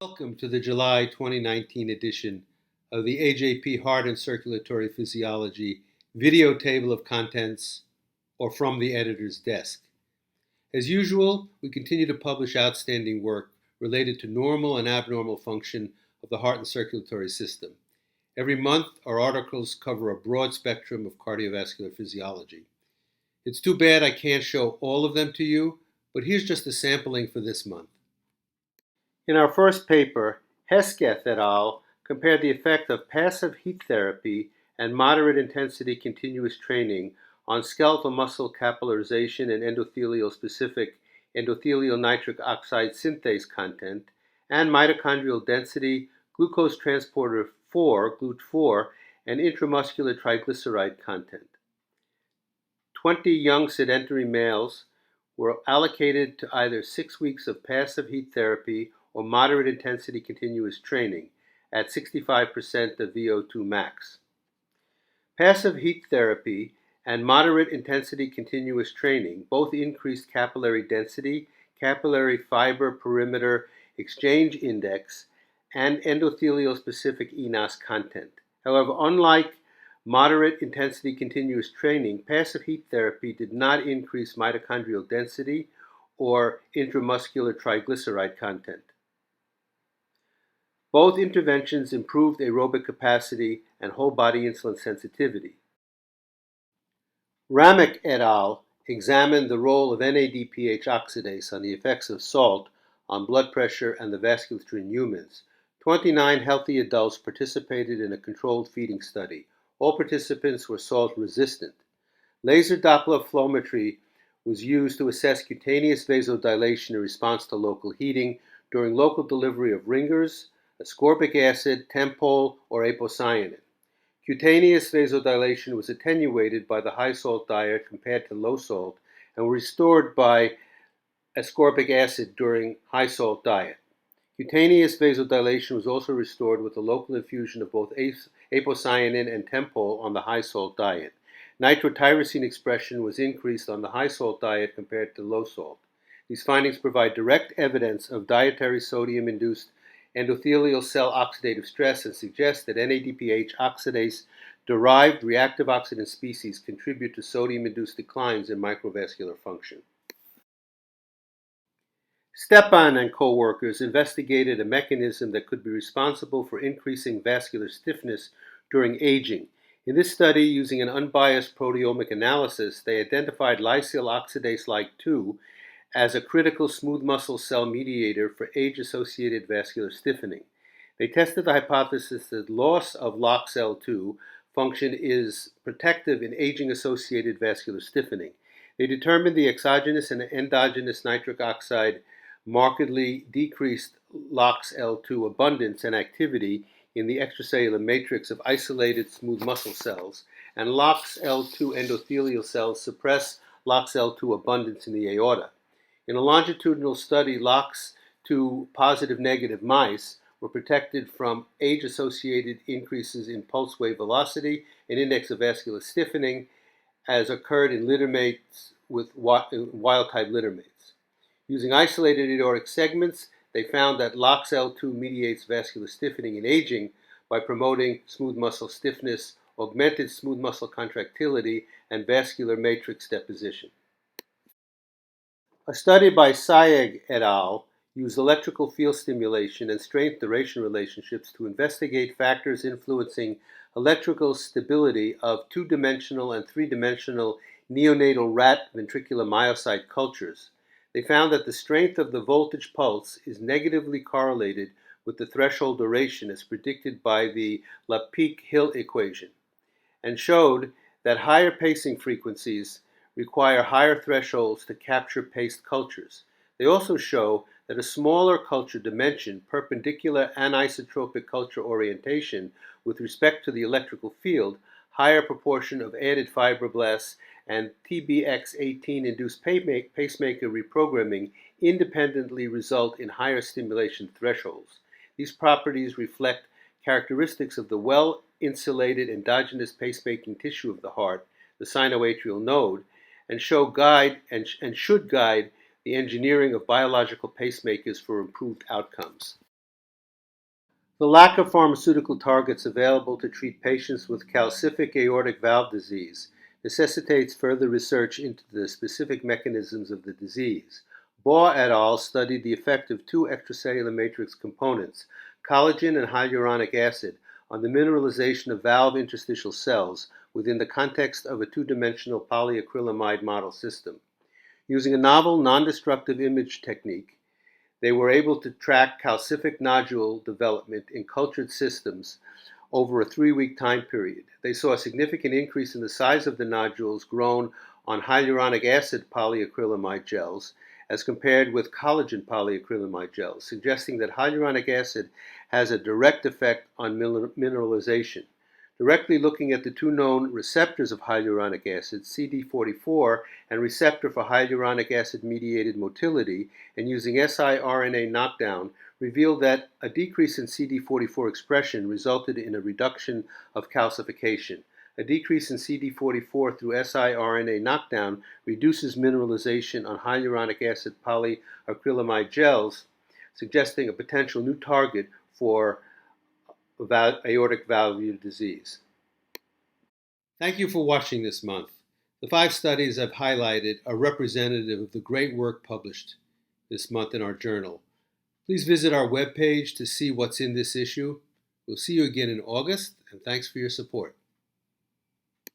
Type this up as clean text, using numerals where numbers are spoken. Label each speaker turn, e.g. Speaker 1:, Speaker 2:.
Speaker 1: Welcome to the July 2019 edition of the AJP-Heart and Circulatory Physiology video table of contents, or from the editor's desk. As usual, we continue to publish outstanding work related to normal and abnormal function of the heart and circulatory system. Every month, our articles cover a broad spectrum of cardiovascular physiology. It's too bad I can't show all of them to you, but here's just a sampling for this month. In our first paper, Hesketh et al. Compared the effect of passive heat therapy and moderate intensity continuous training on skeletal muscle capillarization and endothelial-specific endothelial nitric oxide synthase content and mitochondrial density, glucose transporter 4, GLUT4, and intramuscular triglyceride content. 20 young sedentary males were allocated to either 6 weeks of passive heat therapy or moderate intensity continuous training at 65% of VO2 max. Passive heat therapy and moderate intensity continuous training both increased capillary density, capillary fiber perimeter exchange index, and endothelial-specific ENOS content. However, unlike moderate intensity continuous training, passive heat therapy did not increase mitochondrial density or intramuscular triglyceride content. Both interventions improved aerobic capacity and whole body insulin sensitivity. Ramick et al. Examined the role of NADPH oxidase on the effects of salt on blood pressure and the vasculature in humans. 29 healthy adults participated in a controlled feeding study. All participants were salt resistant. Laser Doppler flowmetry was used to assess cutaneous vasodilation in response to local heating during local delivery of ringers, ascorbic acid, Tempol, or apocyanin. Cutaneous vasodilation was attenuated by the high salt diet compared to low salt and restored by ascorbic acid during high salt diet. Cutaneous vasodilation was also restored with the local infusion of both apocyanin and Tempol on the high salt diet. Nitrotyrosine expression was increased on the high salt diet compared to low salt. These findings provide direct evidence of dietary sodium-induced endothelial cell oxidative stress and suggest that NADPH oxidase-derived reactive oxidant species contribute to sodium-induced declines in microvascular function. Stepan and co-workers investigated a mechanism that could be responsible for increasing vascular stiffness during aging. In this study, using an unbiased proteomic analysis, they identified lysyl oxidase-like 2 as a critical smooth muscle cell mediator for age-associated vascular stiffening. They tested the hypothesis that loss of LOXL2 function is protective in aging-associated vascular stiffening. They determined the exogenous and endogenous nitric oxide markedly decreased LOXL2 abundance and activity in the extracellular matrix of isolated smooth muscle cells, and LOXL2 endothelial cells suppress LOXL2 abundance in the aorta. In a longitudinal study, LOX2 positive-negative mice were protected from age-associated increases in pulse wave velocity and index of vascular stiffening as occurred in littermates with wild-type littermates. Using isolated aortic segments, they found that LOXL2 mediates vascular stiffening in aging by promoting smooth muscle stiffness, augmented smooth muscle contractility, and vascular matrix deposition. A study by Sayegh et al. Used electrical field stimulation and strength-duration relationships to investigate factors influencing electrical stability of two-dimensional and three-dimensional neonatal rat ventricular myocyte cultures. They found that the strength of the voltage pulse is negatively correlated with the threshold duration as predicted by the Lapique-Hill equation, and showed that higher pacing frequencies require higher thresholds to capture paced cultures. They also show that a smaller culture dimension, perpendicular anisotropic culture orientation with respect to the electrical field, higher proportion of added fibroblasts, and TBX18-induced pacemaker reprogramming independently result in higher stimulation thresholds. These properties reflect characteristics of the well-insulated endogenous pacemaking tissue of the heart, the sinoatrial node, and should guide the engineering of biological pacemakers for improved outcomes. The lack of pharmaceutical targets available to treat patients with calcific aortic valve disease necessitates further research into the specific mechanisms of the disease. Baugh et al. Studied the effect of two extracellular matrix components, collagen and hyaluronic acid, on the mineralization of valve interstitial cells within the context of a two-dimensional polyacrylamide model system. Using a novel non-destructive image technique, they were able to track calcific nodule development in cultured systems over a 3-week time period. They saw a significant increase in the size of the nodules grown on hyaluronic acid polyacrylamide gels as compared with collagen polyacrylamide gels, suggesting that hyaluronic acid has a direct effect on mineralization. Directly looking at the two known receptors of hyaluronic acid, CD44 and receptor for hyaluronic acid-mediated motility, and using siRNA knockdown, revealed that a decrease in CD44 expression resulted in a reduction of calcification. A decrease in CD44 through siRNA knockdown reduces mineralization on hyaluronic acid polyacrylamide gels, suggesting a potential new target for aortic valvular disease. Thank you for watching this month. The 5 studies I've highlighted are representative of the great work published this month in our journal. Please visit our webpage to see what's in this issue. We'll see you again in August, and thanks for your support.